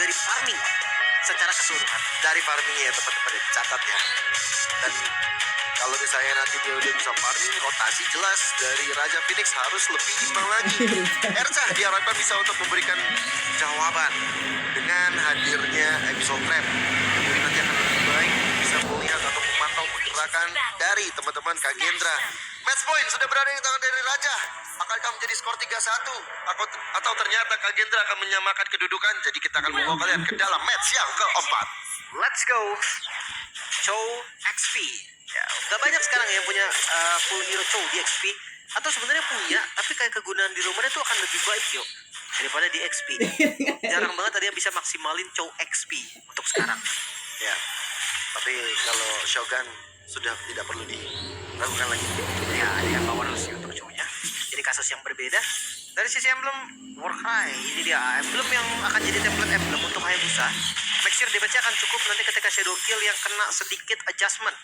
dari farming secara keseluruhan. Dari farmingnya ya teman-teman, dicatat ya. Dan kalau misalnya nanti dia udah bisa farming, rotasi jelas dari Raja Phoenix harus lebih imbang lagi. Erca diharapkan bisa untuk memberikan jawaban dengan hadirnya episode trap. Mungkin nanti akan lebih baik bisa melihat atau memantau pergerakan dari teman-teman Kagendra. Match point sudah berada di tangan dari Raja. Akankah menjadi skor 3-1 atau ternyata Kagendra akan menyamakan kedudukan? Jadi kita akan membawa kalian ke dalam match yang keempat. Let's go. Chow XP. Ya, gak banyak sekarang yang punya full hero Chow di XP. Atau sebenarnya punya, tapi kayak kegunaan di rumahnya tuh akan lebih baik yuk daripada di XP. Jarang banget tadi yang bisa maksimalin Chow XP untuk sekarang. Ya, tapi kalau Shogun sudah tidak perlu dilakukan lagi. Ya, ada yang powerless ya untuk Chow-nya. Jadi kasus yang berbeda. Dari sisi emblem Warcry, ini dia emblem yang akan jadi template emblem untuk Hayabusa. Make sure damage-nya akan cukup nanti ketika Shadow Kill yang kena sedikit adjustment,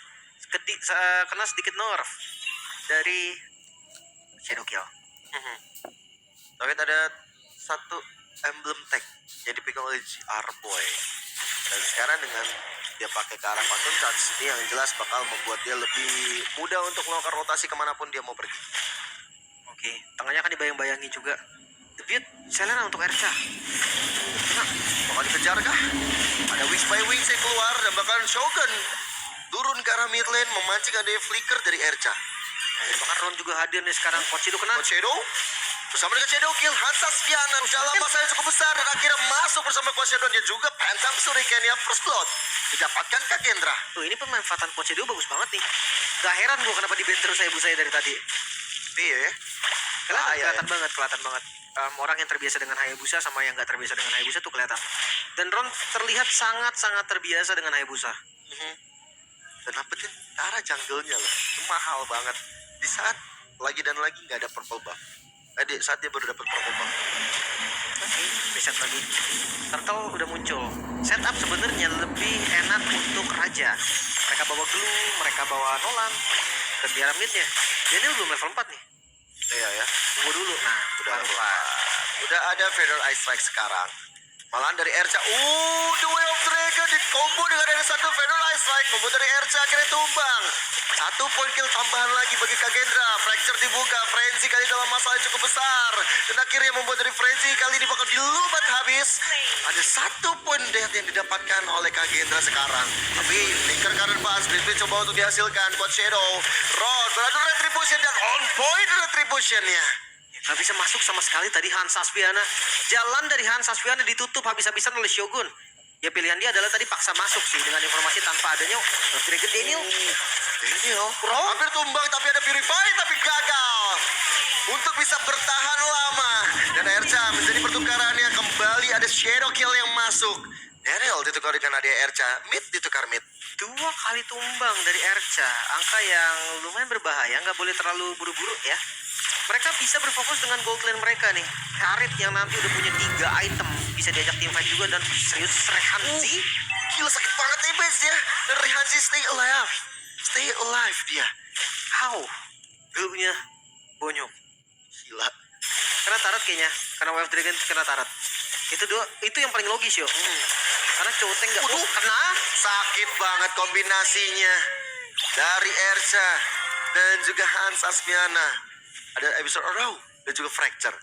kena sedikit nerf dari Shadow Kill. Tapi ada satu emblem tag yang dipegang oleh GR Boy. Dan sekarang dengan dia pakai ke arah Phantom Charge, ini yang jelas bakal membuat dia lebih mudah untuk melakukan rotasi kemanapun dia mau pergi. Oke, tangannya akan dibayang-bayangi juga. Debut Selena untuk Erca. Nah, bakal dikejar kah? Ada Wings by Wings yang keluar dan bahkan Shogun turun ke arah mid lane memancing adanya flicker dari Erca. Bahkan Ron juga hadir nih sekarang. Coach itu kena. Coach Shadow bersama dengan Shadow Kill, Hansa Spiana dalam masa yang cukup besar dan akhirnya masuk bersama Coach Shadow dan juga Phantom Shuriken yang first blood didapatkan Kagendra. Tuh, ini pemanfaatan Coach itu bagus banget nih. Gak heran gua kenapa di ban terus saya dari tadi. Iya ya. Kelihatan banget. Orang yang terbiasa dengan Hayabusa sama yang gak terbiasa dengan Hayabusa tuh kelihatan. Dan Ron terlihat sangat-sangat terbiasa dengan Hayabusa. Dan dapetin cara jungle-nya loh, itu mahal banget. Di saat lagi dan lagi nggak ada purple buff. Saat dia baru dapat purple buff. Oke, reset lagi. Turtle udah muncul. Setup sebenarnya lebih enak untuk Raja. Mereka bawa Glue, mereka bawa Nolan. Dan di arah mid-nya. Dia ini belum level 4 nih. Iya ya. Tunggu dulu. Nah, udah ada Feather Ice Strike sekarang. Malahan dari Erca, The Way of Dragon di combo dengan ada satu Feather Ice Strike. Combo dari Erca akhirnya tumbang. 1 poin kill tambahan lagi bagi Kagendra. Fracture dibuka, Frenzy kali dalam masalah yang cukup besar. Dan akhirnya membuat dari Frenzy kali ini bakal dilubat habis. Ada 1 poin death yang didapatkan oleh Kagendra sekarang. Tapi Linker Current Pass, Blitz coba untuk dihasilkan. Buat Shadow, Rod, berada Retribution dan on point Retributionnya. Gak bisa masuk sama sekali tadi Hansa Spiana. Jalan dari Hansa Spiana ditutup habis-habisan oleh Shogun. Ya pilihan dia adalah tadi paksa masuk sih dengan informasi tanpa adanya Dragon Daniel. Hampir tumbang tapi ada Purify tapi gagal untuk bisa bertahan lama. Dan Erca menjadi pertukaran yang kembali ada Shadow Kill yang masuk. Daryl ditukar dengan Adia Erca, mid ditukar mid. 2 kali tumbang dari Erca. Angka yang lumayan berbahaya, nggak boleh terlalu buru-buru ya. Mereka bisa berfokus dengan gold lane mereka nih. Harit yang nanti udah punya 3 item bisa diajak team fight juga. Dan serius Rehanzi Gila sakit banget nih base ya. Dan Rehanzi stay alive dia. How? Glue-nya bonyok. Gila. Kena tarat kayaknya. Karena Wild Dragon kena tarat. Itu yang paling logis yo. Karena Choteng nggak kena. Sakit banget kombinasinya dari Erca dan juga Hans Asmiana. Ada episode Row dan juga Fracture.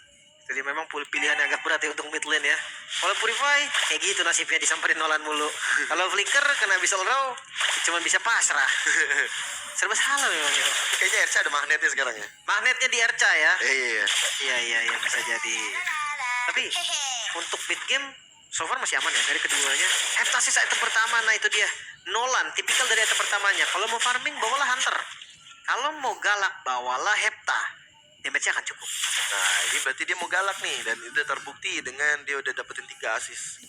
Jadi memang pilihan yang agak berat ya untuk mid lane ya. Kalau Purify kayak gitu nasibnya disamperin Nolan mulu. Kalau Flicker kena Abyssal Row cuma bisa pasrah. Serba salah memang ya. Kayaknya Erca ada magnetnya sekarang ya. Magnetnya di Erca ya. Iya Bisa jadi. Tapi untuk mid game so far masih aman ya dari keduanya. Heptasis item pertama, nah itu dia. Nolan tipikal dari item pertamanya. Kalau mau farming bawalah Hunter. Kalau mau galak bawalah Hepta. Damage-nya akan cukup. Nah ini berarti dia mau galak nih. Dan itu terbukti dengan dia udah dapetin 3 assist.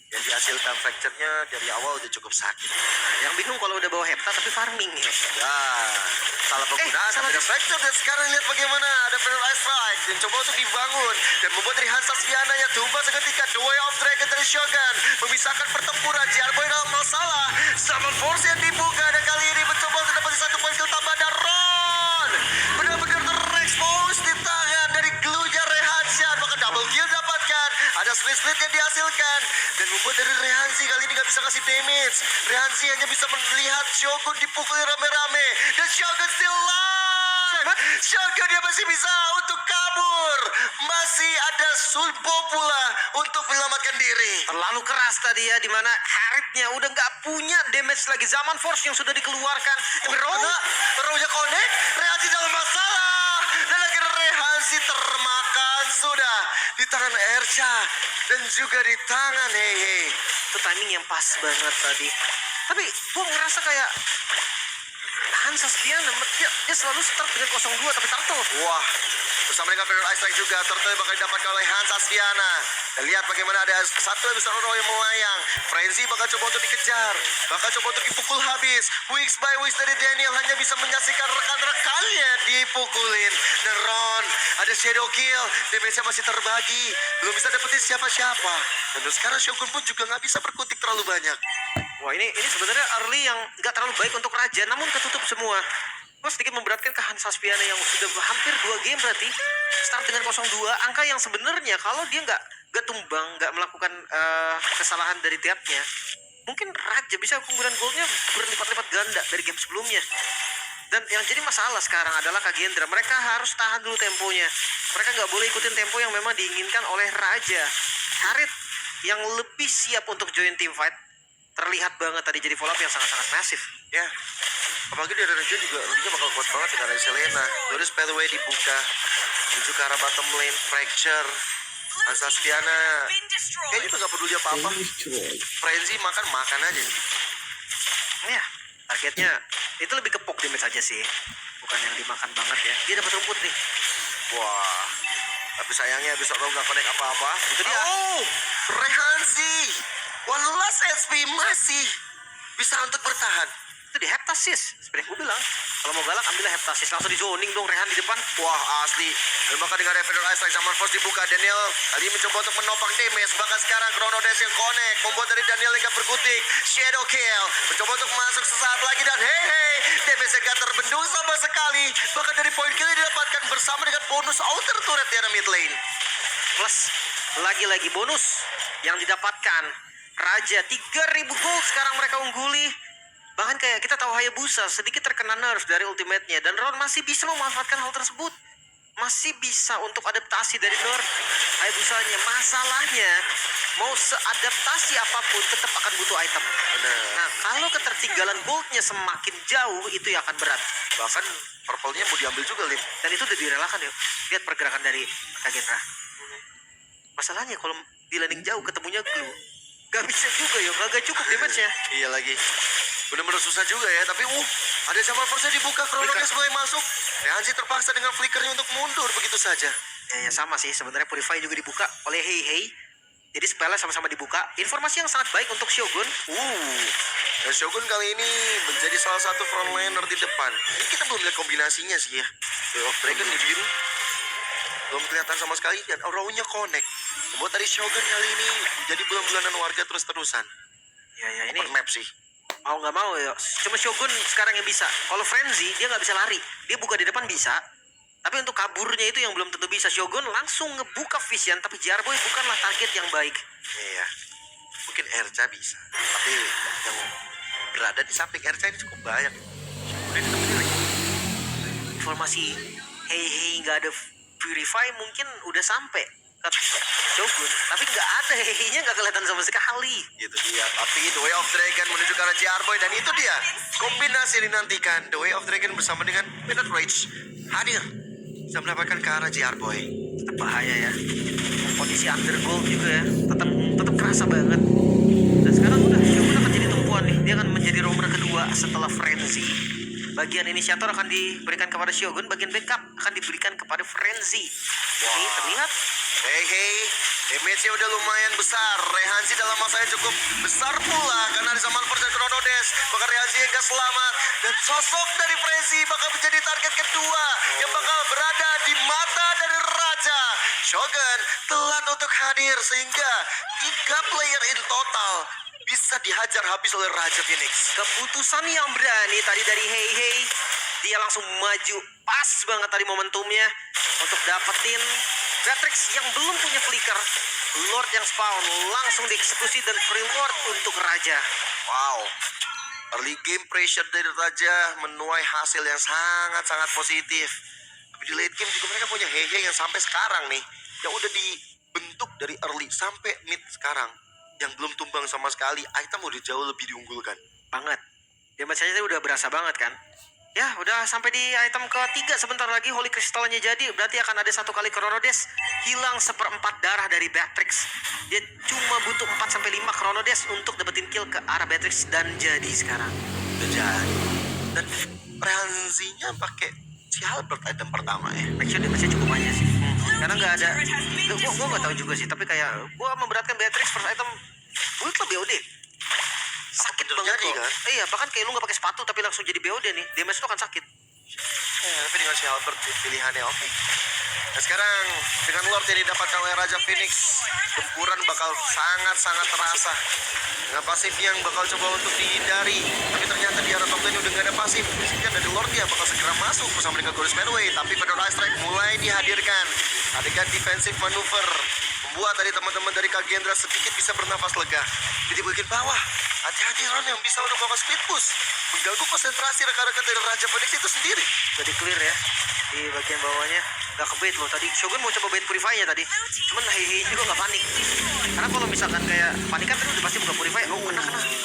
Yang dihasilkan Fracture-nya dari awal udah cukup sakit. Nah yang bingung kalau udah bawa Hepta tapi farming ya. Salah penggunaan tapi ada Fracture. Dan sekarang lihat bagaimana ada Feather Ice Strike yang coba untuk dibangun. Dan membuat dari Hansa Spiana yang tumbang seketika. The Way of Dragon dari Shogun memisahkan pertempuran. Jarboy dalam masalah. Summon Force yang dibuka. Dan kali ini mencoba untuk dapetin 1 poin kill tambah. Dan Ron benar-benar terekspos di tangan dari Glue-nya Rehansian. Bahkan double kill dapatkan. Ada split yang dihasilkan Dan membuat dari Rehansi kali ini gak bisa kasih damage. Rehansi hanya bisa melihat Shogun dipukuli rame-rame. Dan Shogun still alive. Shogun dia masih bisa untuk kabur. Masih ada Sunpo pula untuk menyelamatkan diri. Terlalu keras tadi ya, dimana Haritnya udah nggak punya damage lagi. Zaman Force yang sudah dikeluarkan. Tapi Rohnya connect, Rehansi dalam masalah. Dan akhirnya Rehansi termakan sudah di tangan Erca dan juga di tangan Heihei. itu timing yang pas banget tadi. Tapi gue ngerasa kayak Hansa Spiana dia selalu start dengan 02 tapi Turtle. Wah, bersama dengan Federal Ice Strike juga, Turtle bakal didapatkan oleh Hans Asviana. Dan lihat bagaimana ada satu yang besar roh yang melayang. Frenzy bakal coba untuk dikejar, bakal coba untuk dipukul habis. Weeks by weeks dari Daniel hanya bisa menyaksikan rekan-rekannya dipukulin. Dan Ron, ada Shadow Kill, damage-nya masih terbagi, belum bisa dapetin siapa-siapa. Dan sekarang Shogun pun juga nggak bisa berkutik terlalu banyak. Wah ini sebenarnya early yang nggak terlalu baik untuk Raja, namun ketutup semua. Gue sedikit memberatkan ke Hansa Spiana yang sudah hampir 2 game berarti start dengan 02, angka yang sebenarnya kalau dia nggak tumbang, nggak melakukan kesalahan dari tiapnya, mungkin Raja bisa keunggulan goldnya berlipat-lipat ganda dari game sebelumnya. Dan yang jadi masalah sekarang adalah Kagendra, mereka harus tahan dulu temponya. Mereka nggak boleh ikutin tempo yang memang diinginkan oleh Raja. Harit yang lebih siap untuk join team fight terlihat banget tadi jadi follow up yang sangat-sangat masif. Ya, apalagi dari Raja juga nantinya bakal kuat banget dengan ada Selena. Terus pathway dibuka menuju ke arah bottom lane, fracture. Hansa Spiana kayaknya tuh gak peduli apa-apa. Frenzy makan aja. Ya, targetnya itu lebih ke poke damage aja sih, bukan yang dimakan banget ya. Dia dapat rumput nih. Wah, tapi sayangnya besok lo gak connect apa-apa. Itu dia. Oh, Rehansi 1 SP masih bisa untuk bertahan. Itu di Heptasis. Seperti gue bilang, kalau mau galak ambillah Heptasis. Langsung di zoning dong Rehan di depan. Wah, asli. Dan bahkan dengan Federal Ice Strike sama Force dibuka, Daniel tadi mencoba untuk menopang damage. Bahkan sekarang Chrono Dash yang connect membuat dari Daniel yang gak berkutik. Shadow Kill mencoba untuk masuk sesaat lagi dan hei, damage yang gak terbendung sama sekali. Bahkan dari point kill yang didapatkan bersama dengan bonus outer turret di arah mid lane. Plus, lagi-lagi bonus yang didapatkan. Raja 3.000 gold sekarang mereka ungguli. Bahkan kayak kita tahu Hayabusa sedikit terkena nerf dari ultimate-nya. Dan Ron masih bisa memanfaatkan hal tersebut. Masih bisa untuk adaptasi dari nerf Hayabusanya. Masalahnya, mau seadaptasi apapun tetap akan butuh item. Benar. Nah, kalau ketertinggalan goldnya semakin jauh, itu yang akan berat. Bahkan purple-nya mau diambil juga, Lim. Dan itu udah direlakan ya. Lihat pergerakan dari Kagendra. Masalahnya kalau di landing jauh ketemunya glue, gak bisa juga ya, gak cukup damage-nya. Iya lagi. Bener-bener susah juga ya, tapi ada zaman Force dibuka, Chrono Dash mulai masuk. Rehansi terpaksa dengan flickernya untuk mundur begitu saja. Ya sama sih, sebenarnya Purify juga dibuka oleh Heihei. Jadi spellnya sama-sama dibuka. Informasi yang sangat baik untuk Shogun. Dan Shogun kali ini menjadi salah satu frontliner di depan. Ini kita belum lihat kombinasinya sih ya. Way of Dragon di biru belum kelihatan sama sekali dan auranya connect. Membuat dari Shogun kali ini jadi bulan-bulanan warga terus-terusan. Ya ini Open map sih. mau nggak mau ya. Cuma Shogun sekarang yang bisa. Kalau Frenzy dia nggak bisa lari. Dia buka di depan bisa. Tapi untuk kaburnya itu yang belum tentu bisa. Shogun langsung ngebuka Vision. Tapi Jarboy bukanlah target yang baik. Iya. Mungkin Erca bisa. Tapi yang berada di samping Erca ini cukup banyak. Udah ditemuin lagi. Informasi Heihei nggak ada Purify mungkin udah sampai ke Shogun. Tapi nggak ada, Heihei-nya nggak kelihatan sama sekali. Itu dia. Tapi The Way of Dragon menuju ke arah Jarboy. Dan itu dia kombinasi yang dinantikan. The Way of Dragon bersama dengan Midnight Rage hadir. Bisa mendapatkan ke arah Jarboy. Tetap bahaya ya. Kondisi undergold juga ya. Tetap kerasa banget. Dan sekarang udah Shogun akan jadi tumpuan nih. Dia akan menjadi roamer kedua setelah Frenzy. Bagian inisiator akan diberikan kepada Shogun, bagian backup akan diberikan kepada Frenzy. Jadi terlihat Hei, damage-nya udah lumayan besar. Rehansi dalam masanya cukup besar pula karena ada zaman Force dan Chrono Dash. Bahkan Rehansi yang gak selamat. Dan sosok dari Frenzy bakal menjadi target kedua yang bakal berada di mata dari Raja. Shogun telat untuk hadir sehingga 3 player in total bisa dihajar habis oleh Raja Phoenix. keputusan yang berani tadi dari Heihei. Dia langsung maju pas banget tadi momentumnya untuk dapetin Beatrix yang belum punya flicker, Lord yang spawn langsung dieksekusi dan free Lord untuk Raja. Wow, early game pressure dari Raja menuai hasil yang sangat-sangat positif. Tapi di late game juga mereka punya Hehe yang sampai sekarang nih, yang udah dibentuk dari early sampai mid sekarang, yang belum tumbang sama sekali. Item udah jauh lebih diunggulkan. Banget. Damage saja udah berasa banget kan. Ya, udah sampai di item ketiga, sebentar lagi Holy Crystal-nya jadi. Berarti akan ada 1 kali Chrono Dash. Hilang 1/4 darah dari Beatrix. Dia cuma butuh 4-5 Chrono Dash untuk dapetin kill ke arah Beatrix. Dan jadi sekarang. Udah jadi. Dan Rehanzi-nya pakai si Halberd item pertama ya. Actually damage-nya cukup banyak sih. Karena nggak ada. Gue nggak tahu juga sih. Tapi kayak gue memberatkan Beatrix first item. Gue tuh BOD. Sakit Bener banget jadi, kok. kan? Iya, bahkan kayak lu nggak pakai sepatu tapi langsung jadi BOD nih. Damage tuh akan sakit. Tapi dengan si Halberd pilihannya oke. Nah sekarang dengan Lord yang didapatkan oleh Raja Phoenix, gempuran bakal sangat-sangat terasa. Dengan pasif yang bakal coba untuk dihindari, tapi ternyata di arah top lane udah gak ada pasif. Biasanya dari Lord dia bakal segera masuk bersama dengan Goddess Manway, tapi Fedora Strike mulai dihadirkan. Adegan defensive manuver membuat tadi teman-teman dari Kagendra sedikit bisa bernafas lega. Jadi bagian bawah, hati-hati Ron yang bisa untuk melakukan split push, mengganggu konsentrasi rekan-rekan dari Raja Phoenix itu sendiri. Jadi clear ya di bagian bawahnya. Gak kebait loh tadi. Shogun mau coba bait Purify-nya tadi. Cuman Hehe juga gak panik. Karena kalau misalkan kayak panik kan tadi udah pasti buka Purify. Oh kena.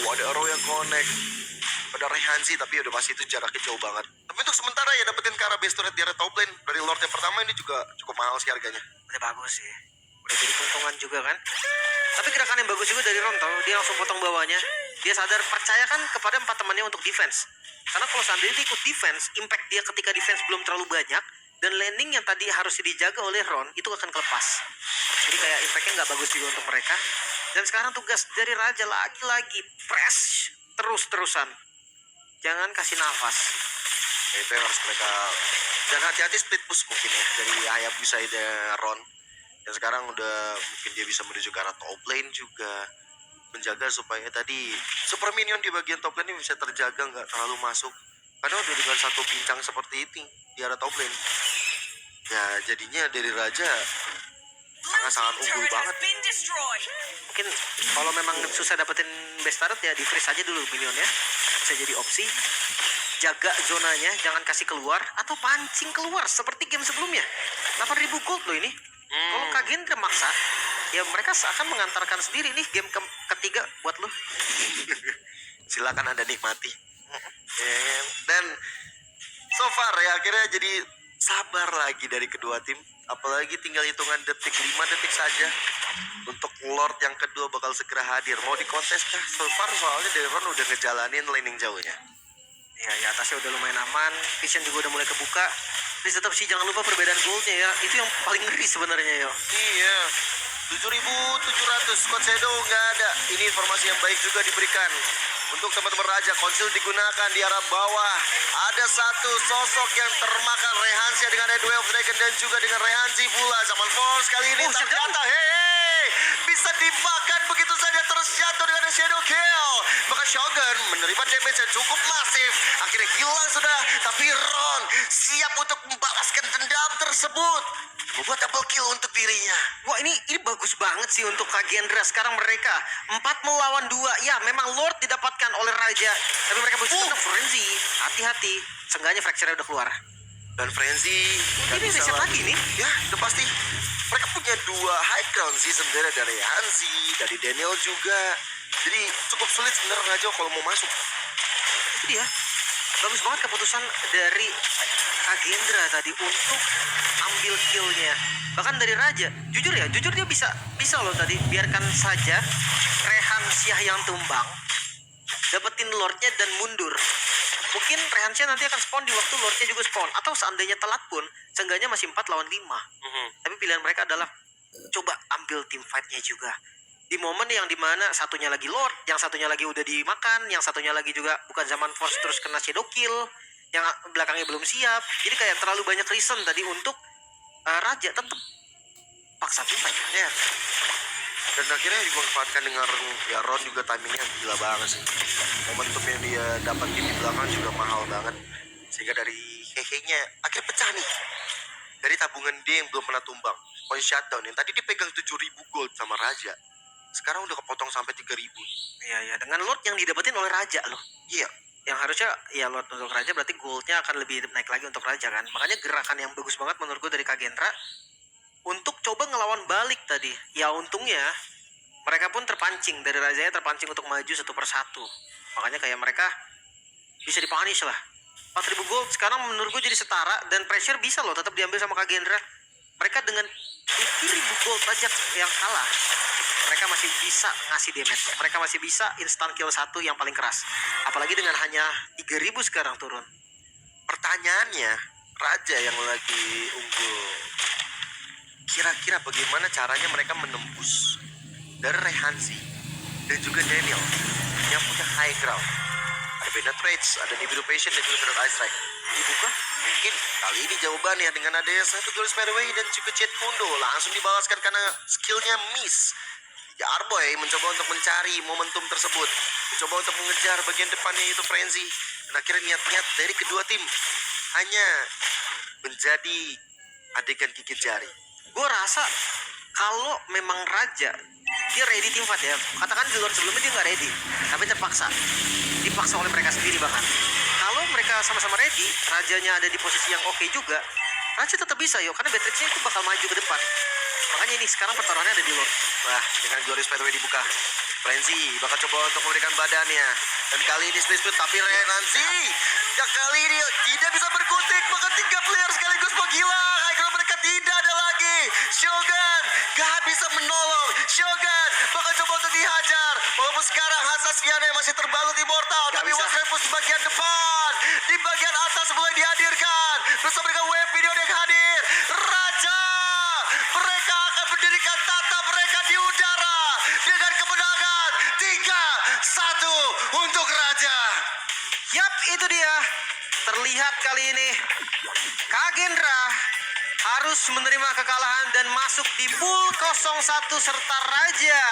Ada arrow yang connect pada Rehanzi, tapi udah pasti itu jaraknya jauh banget. Tapi untuk sementara ya dapetin ke arah base turret di area top lane dari Lord yang pertama ini juga cukup mahal sih harganya. Udah bagus sih. Udah jadi keuntungan juga kan. Tapi gerakan yang bagus juga dari Ron tau. Dia langsung potong bawahnya. Dia sadar percaya kan kepada 4 temannya untuk defense. Karena kalau seandainya dia ikut defense, impact dia ketika defense belum terlalu banyak, dan landing yang tadi harus dijaga oleh Ron itu akan kelepas. Jadi kayak impactnya nggak bagus juga untuk mereka. Dan sekarang tugas dari Raja lagi-lagi press terus-terusan. Jangan kasih nafas. Ya, itu yang harus mereka, dan hati-hati split push mungkin ya dari Hayabusa dan Ron. Dan sekarang udah mungkin dia bisa menuju ke arah top lane juga, menjaga supaya tadi super minion di bagian top lane ini bisa terjaga nggak terlalu masuk. Karena udah dengan satu pincang seperti ini di arah top lane, ya jadinya dari Raja sangat-sangat unggul banget. Mungkin kalau memang susah dapetin best turret ya di freeze aja dulu minionnya. Bisa jadi opsi. Jaga zonanya, jangan kasih keluar atau pancing keluar seperti game sebelumnya. 8.000 gold loh ini. Kalau Kagendra maksa, ya mereka akan mengantarkan sendiri nih game ketiga buat lo. Silakan Anda nikmati. Dan so far ya akhirnya jadi sabar lagi dari kedua tim. Apalagi tinggal hitungan detik, 5 detik saja untuk Lord yang kedua bakal segera hadir. Mau dikontes kah? So far soalnya dari Ron udah ngejalanin laning jauhnya. Ya atasnya udah lumayan aman, vision juga udah mulai kebuka. Tapi tetap sih jangan lupa perbedaan goldnya ya. Itu yang paling ngeri sebenarnya yo. Iya, 7.700 squad shadow nggak ada. Ini informasi yang baik juga diberikan untuk teman-teman Raja. Konsil digunakan di arah bawah. Ada satu sosok yang termakan, Rehanzi dengan Red Wave Dragon dan juga dengan Rehanzi pula. Zaman Force kali ini ternyata bisa dimakan begitu saja, terus jatuh dengan Shadow Kill. Maka Shogun menerima damage yang cukup masif. Akhirnya hilang sudah, tapi Ron siap untuk membalaskan dendam tersebut, membuat double kill untuk dirinya. Wah ini bagus banget sih untuk Kagendra. Sekarang mereka 4 melawan 2. Ya memang Lord didapatkan oleh Raja, tapi mereka butuh Frenzy. Hati-hati, seenggaknya fracture udah keluar. Dan Frenzy ini reset lagi nih. Ya udah pasti. Mereka punya 2 high ground sih sebenarnya, dari Hanzi, dari Daniel juga. Jadi cukup sulit sebenarnya Raja kalau mau masuk. Itu dia. Bagus banget keputusan dari Kagendra tadi untuk ambil killnya. Bahkan dari Raja, jujur dia bisa loh tadi. Biarkan saja Rehansyah yang tumbang, dapetin Lordnya dan mundur. Mungkin Rehansyah nanti akan spawn di waktu Lordnya juga spawn. Atau seandainya telat pun, seenggaknya masih 4 lawan 5. Tapi pilihan mereka adalah coba ambil team fight-nya juga. Di momen yang dimana satunya lagi Lord, yang satunya lagi udah dimakan, yang satunya lagi juga bukan zaman Force terus kena Shadow Kill, yang belakangnya belum siap. Jadi kayak terlalu banyak reason tadi untuk Raja tetap paksa team fight. Ya. Dan akhirnya dimanfaatkan dengan ya Ron juga timingnya gila banget sih. Momentum yang dia dapatin di belakang juga mahal banget. Sehingga dari Hehe-nya akhirnya pecah nih. Dari tabungan dia yang belum pernah tumbang. point shutdown yang tadi dipegang 7.000 gold sama Raja. Sekarang udah kepotong sampai 3.000. Iya, dengan Lord yang didapetin oleh Raja loh. Iya, Yang harusnya ya Lord untuk Raja berarti goldnya akan lebih naik lagi untuk Raja kan. Makanya gerakan yang bagus banget menurut gue dari Kagendra untuk coba ngelawan balik tadi. Ya untungnya mereka pun terpancing dari Rajanya, terpancing untuk maju satu persatu. Makanya kayak mereka bisa dipunish lah. 4.000 gold sekarang menurut gue jadi setara dan pressure bisa loh tetap diambil sama Kagendra. Mereka dengan 7.000 gold pajak yang kalah, mereka masih bisa ngasih damage. Mereka masih bisa instant kill satu yang paling keras. Apalagi dengan hanya 3.000 sekarang turun. pertanyaannya Raja yang lagi unggul. Kira-kira bagaimana caranya mereka menembus dari Rehansi dan juga Daniel yang punya high ground. Ada Penetrate, ada Nibiru Patient dan juga Federal Ice Strike. Dibuka. Mungkin kali ini jawabannya dengan adanya satu Glorious Fairway dan juga Jet Kundo langsung dibalaskan karena skillnya miss. Ya Arboy mencoba untuk mencari momentum tersebut, mencoba untuk mengejar bagian depannya itu Frenzy. Dan akhirnya niat-niat dari kedua tim hanya menjadi adegan gigit jari. Gue rasa kalau memang Raja dia ready team fight ya, katakan di luar sebelumnya dia nggak ready tapi dipaksa oleh mereka sendiri. Bahkan kalau mereka sama-sama ready, Rajanya ada di posisi yang oke juga, Raja tetap bisa yo, karena Beatrixnya itu bakal maju ke depan. Makanya ini sekarang pertaruhannya ada di Lord. Wah, dengan Glorious Pathway dibuka, Frenzy bakal coba untuk memberikan badannya. Dan kali ini split tapi Renansi yang kali ini tidak bisa berkutik. Maka 3 player sekaligus menghilang. Akhirnya mereka tidak ada lagi. Shogun gak bisa menolong. Shogun bakal coba untuk dihajar. Walaupun sekarang Hasasiana masih terbalut immortal. Gak Tapi bisa. One Repus di bagian depan. Di bagian atas mulai dihadirkan. Bersama dengan wave video yang hadir. Raja, mereka akan mendirikan tata mereka di udara dengan kemenangan 3-1 untuk Raja. Yap, itu dia. Terlihat kali ini Kagendra harus menerima kekalahan dan masuk di pool 01 serta Raja.